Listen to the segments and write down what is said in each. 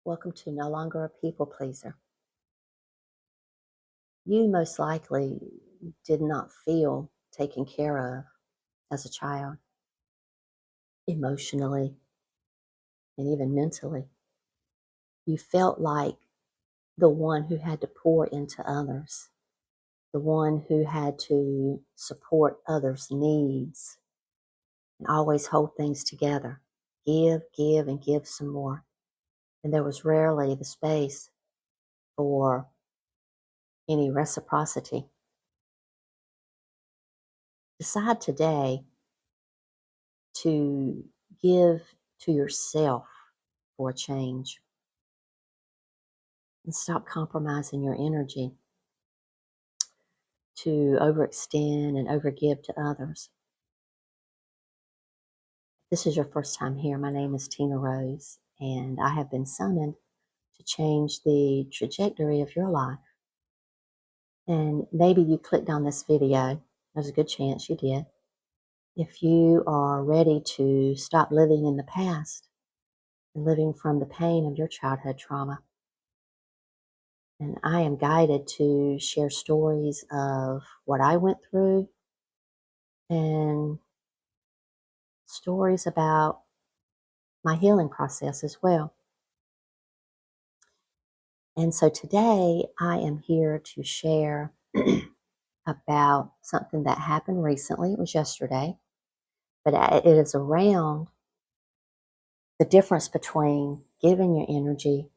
Welcome to No Longer a People Pleaser. You most likely did not feel taken care of as a child, emotionally and even mentally. You felt like the one who had to pour into others, the one who had to support others' needs and always hold things together. Give, and give some more. And there was rarely the space for any reciprocity. Decide today to give to yourself for a change and stop compromising your energy to overextend and overgive to others. If this is your first time here, my name is Tina Rose, and I have been summoned to change the trajectory of your life. And maybe you clicked on this video. There's a good chance you did. If you are ready to stop living in the past and living from the pain of your childhood trauma, and I am guided to share stories of what I went through and stories about my healing process as well. And so today I am here to share about something that happened recently. It was yesterday, but it is around the difference between giving your energy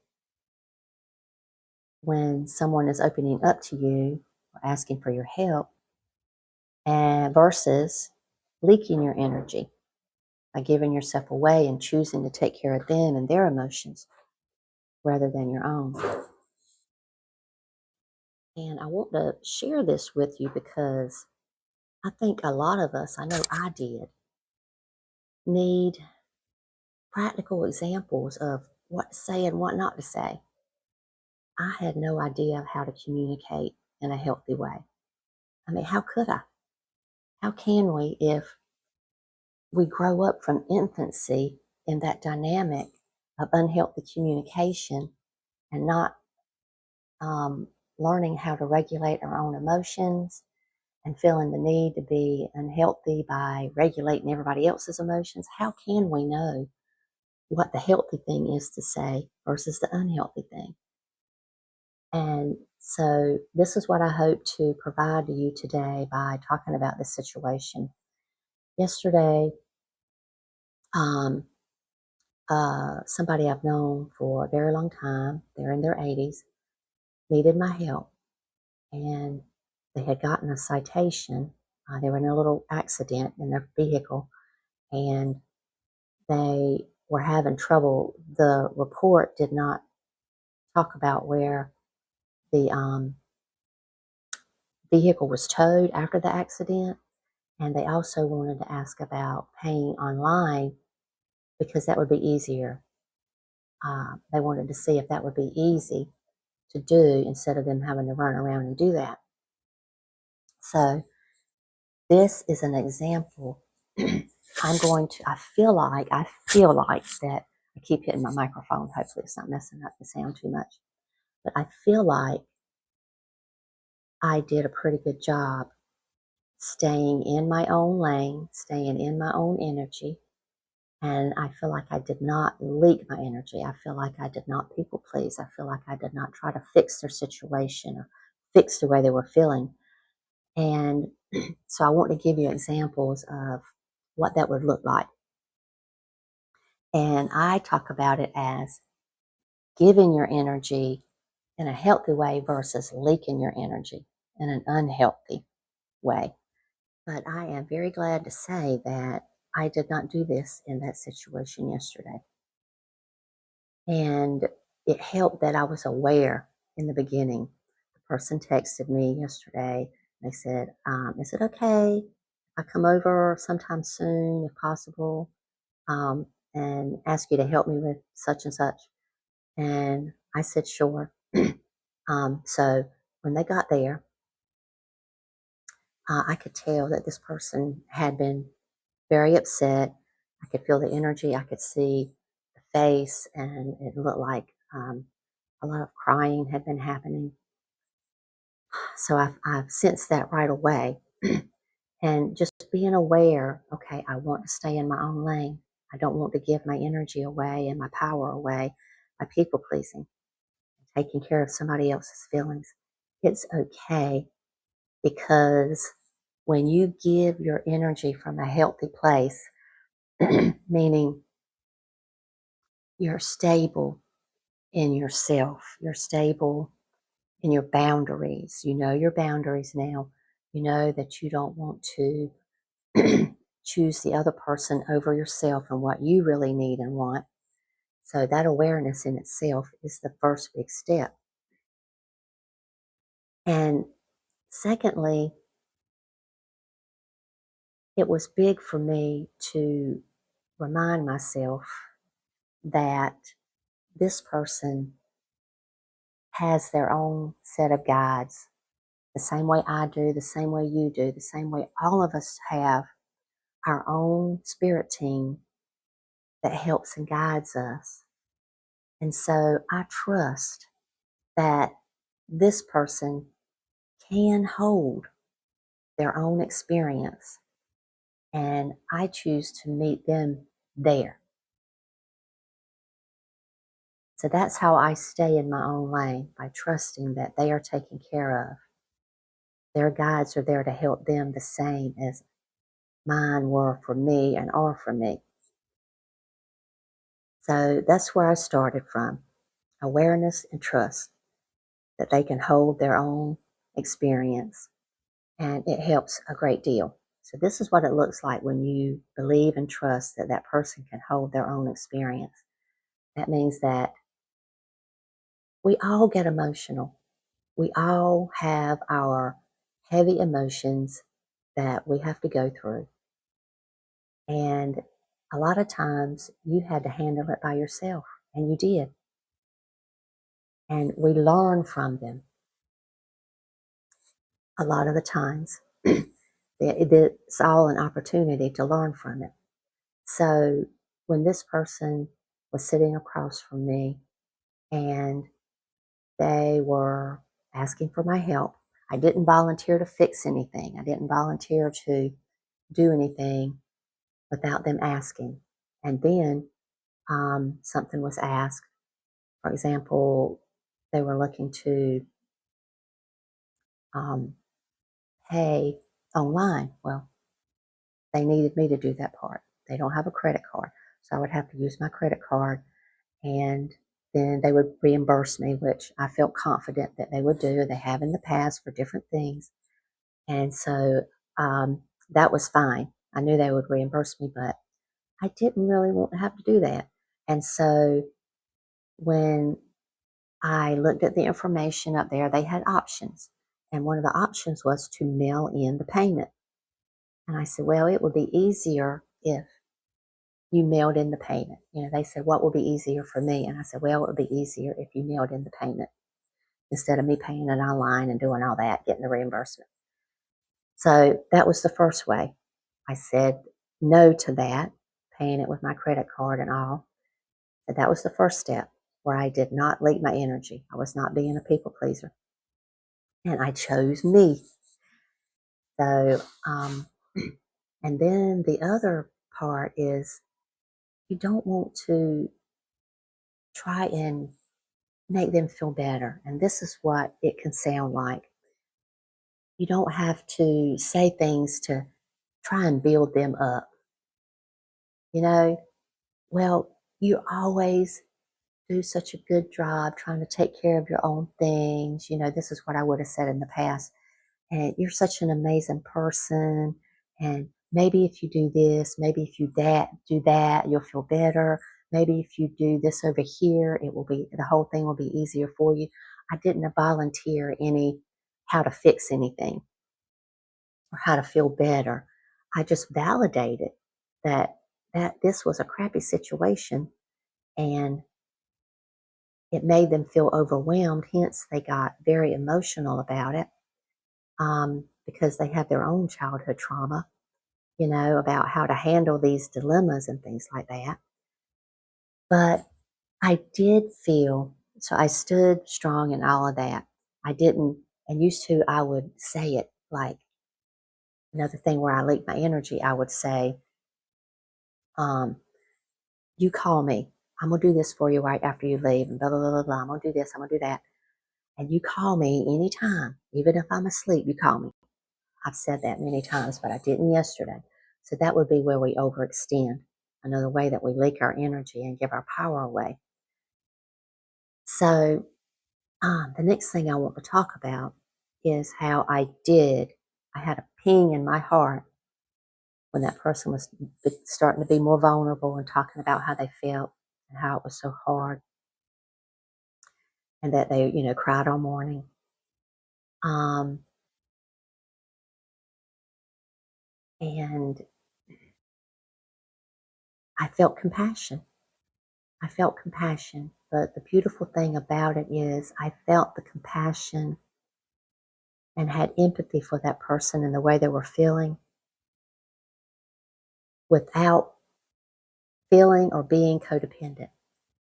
when someone is opening up to you or asking for your help and versus leaking your energy by giving yourself away and choosing to take care of them and their emotions rather than your own. And I want to share this with you because I think a lot of us, I know I did, need practical examples of what to say and what not to say. I had no idea how to communicate in a healthy way. I mean, how could I? How can we if we grow up from infancy in that dynamic of unhealthy communication and not learning how to regulate our own emotions and feeling the need to be unhealthy by regulating everybody else's emotions? How can we know what the healthy thing is to say versus the unhealthy thing? And so this is what I hope to provide to you today by talking about this situation. Yesterday, somebody I've known for a very long time, they're in their 80s, needed my help. And they had gotten a citation. They were in a little accident in their vehicle, and they were having trouble. The report did not talk about where the vehicle was towed after the accident, and they also wanted to ask about paying online because that would be easier. They wanted to see if that would be easy to do instead of them having to run around and do that. So this is an example. I feel like that I keep hitting my microphone. Hopefully it's not messing up the sound too much. But I feel like I did a pretty good job staying in my own lane, staying in my own energy. And I feel like I did not leak my energy. I feel like I did not people please. I feel like I did not try to fix their situation or fix the way they were feeling. And so I want to give you examples of what that would look like. And I talk about it as giving your energy in a healthy way versus leaking your energy in an unhealthy way. But I am very glad to say that I did not do this in that situation yesterday. And it helped that I was aware in the beginning. The person texted me yesterday. They said, is it okay if I come over sometime soon, if possible, and ask you to help me with such and such? And I said, sure. So when they got there, I could tell that this person had been very upset. I could feel the energy. I could see the face, and it looked like Um, a lot of crying had been happening. So I've sensed that right away. And just being aware, okay, I want to stay in my own lane. I don't want to give my energy away and my power away by people pleasing, taking care of somebody else's feelings. It's okay because when you give your energy from a healthy place, meaning you're stable in yourself, you're stable in your boundaries, you know your boundaries now, you know that you don't want to choose the other person over yourself and what you really need and want. So that awareness in itself is the first big step. And secondly, it was big for me to remind myself that this person has their own set of guides, the same way I do, the same way you do, the same way all of us have our own spirit team that helps and guides us. And so I trust that this person can hold their own experience, and I choose to meet them there. So that's how I stay in my own lane, by trusting that they are taken care of. Their guides are there to help them the same as mine were for me and are for me. So that's where I started from, awareness and trust that they can hold their own experience, and it helps a great deal. So this is what it looks like when you believe and trust that that person can hold their own experience. That means that we all get emotional. We all have our heavy emotions that we have to go through. And a lot of times you had to handle it by yourself, and you did. And we learn from them a lot of the times. It's all an opportunity to learn from it. So when this person was sitting across from me and they were asking for my help, I didn't volunteer to fix anything. I didn't volunteer to do anything without them asking. And then something was asked. For example, they were looking to um, pay online. Well, they needed me to do that part. They don't have a credit card. So I would have to use my credit card, and then they would reimburse me, which I felt confident that they would do. They have in the past for different things. And so that was fine. I knew they would reimburse me, but I didn't really want to have to do that. And so when I looked at the information up there, they had options. And one of the options was to mail in the payment. And I said, well, it would be easier if you mailed in the payment. You know, they said, what would be easier for me? And I said, well, it would be easier if you mailed in the payment instead of me paying it online and doing all that, getting the reimbursement. So that was the first way. I said no to that, paying it with my credit card and all. But that was the first step where I did not leak my energy. I was not being a people pleaser. And I chose me. So, and then the other part is you don't want to try and make them feel better. And this is what it can sound like. You don't have to say things to try and build them up. You know, well, you always do such a good job trying to take care of your own things. You know, this is what I would have said in the past. And you're such an amazing person. And maybe if you do this, maybe if you do that, you'll feel better. Maybe if you do this over here, the whole thing will be easier for you. I didn't volunteer any how to fix anything or how to feel better. I just validated that this was a crappy situation, and it made them feel overwhelmed. Hence, they got very emotional about it because they have their own childhood trauma, you know, about how to handle these dilemmas and things like that. But I did feel So I stood strong in all of that. I didn't, and used to, I would say it like another thing where I leak my energy. I would say, um, you call me. I'm going to do this for you right after you leave, and blah, blah, blah, blah, blah. I'm going to do this. I'm going to do that. And you call me anytime, even if I'm asleep, you call me. I've said that many times, but I didn't yesterday. So that would be where we overextend. Another way that we leak our energy and give our power away. So the next thing I want to talk about is how I had a ping in my heart when that person was starting to be more vulnerable and talking about how they felt and how it was so hard and that they, cried all morning. Um, and I felt compassion. I felt compassion. But the beautiful thing about it is I felt the compassion and had empathy for that person and the way they were feeling without feeling or being codependent.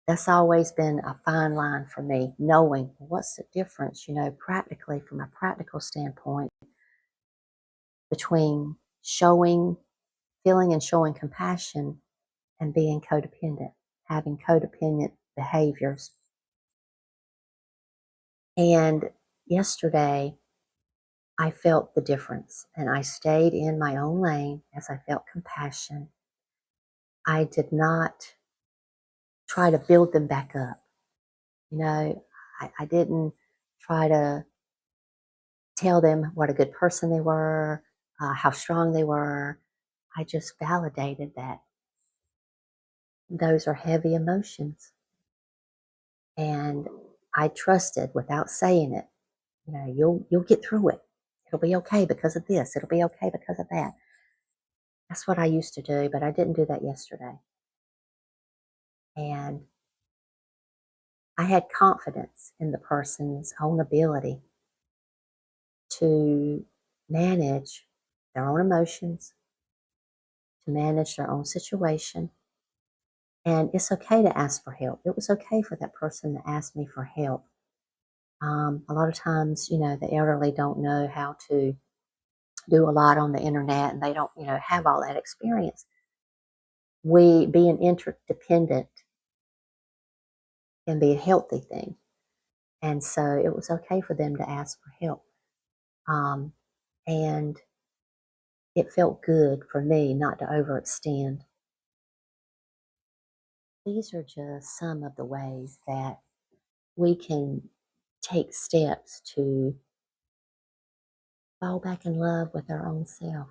That's always been a fine line for me, knowing what's the difference, practically from a practical standpoint between feeling and showing compassion and being codependent, having codependent behaviors. And yesterday, I felt the difference and I stayed in my own lane as I felt compassion. I did not try to build them back up. I didn't try to tell them what a good person they were, how strong they were. I just validated that those are heavy emotions. And I trusted without saying it, you'll get through it. It'll be okay because of this. It'll be okay because of that. That's what I used to do, but I didn't do that yesterday. And I had confidence in the person's own ability to manage their own emotions, to manage their own situation. And it's okay to ask for help. It was okay for that person to ask me for help. A lot of times, the elderly don't know how to do a lot on the internet and they don't, have all that experience. We being interdependent can be a healthy thing. And so it was okay for them to ask for help. Um, and it felt good for me not to overextend. These are just some of the ways that we can take steps to fall back in love with our own self.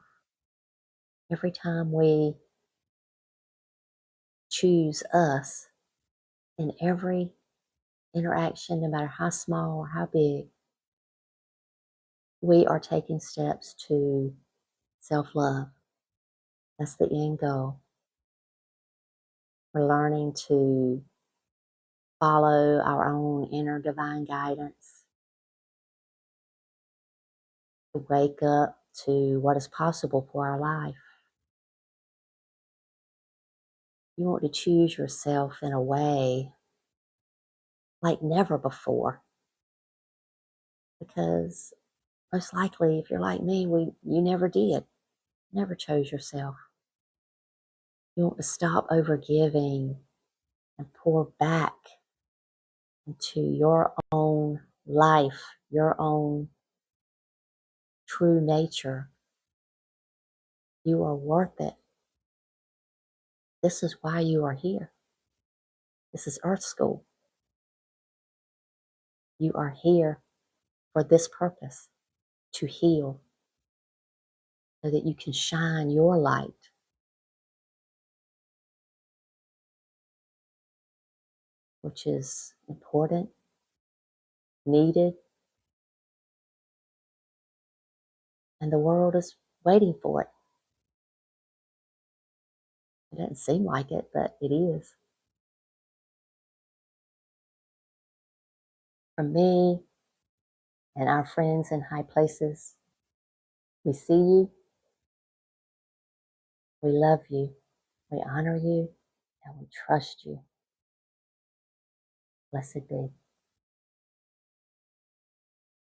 Every time we choose us in every interaction, no matter how small or how big, we are taking steps to self love. That's the end goal. We're learning to follow our own inner divine guidance, to wake up to what is possible for our life. You want to choose yourself in a way like never before. Because most likely, if you're like me, you never did. Never chose yourself. You want to stop overgiving and pour back into your own life, your own true nature. You are worth it. This is why you are here. This is Earth School. You are here for this purpose, to heal, so that you can shine your light, which is important, needed, and the world is waiting for it. It doesn't seem like it, but it is. From me and our friends in high places, we see you, we love you, we honor you, and we trust you. Blessed be.